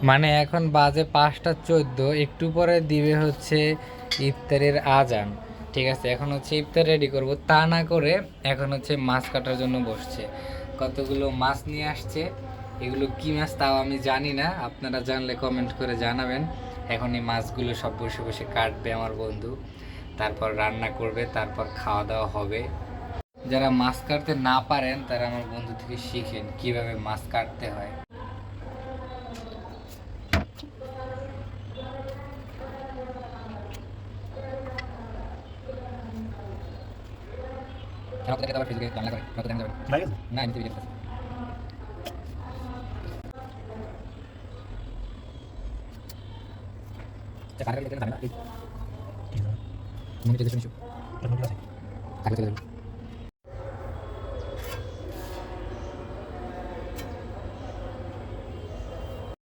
মানে এখন বাজে 5টা 14, একটু পরে দিবে হচ্ছে ইফতারের আজান। ঠিক আছে, এখন হচ্ছে ইফতার রেডি করব, তা না করে এখন হচ্ছে মাছ কাটার জন্য বসছে। কতগুলো মাছ নিয়ে আসছে, এগুলো কি মাছ তাও আমি জানি না, আপনারা জানলে কমেন্ট করে জানাবেন। এখন এই মাছগুলো সব বসে বসে কাটবে আমার বন্ধু, তারপর রান্না করবে, তারপর খাওয়া দাওয়া হবে। যারা মাছ কাটতে না পারেন তারা আমার বন্ধু থেকে শিখেন কিভাবে মাছ কাটতে হয়। না এমনিতে ভিডিও করতেছি। মনে হচ্ছে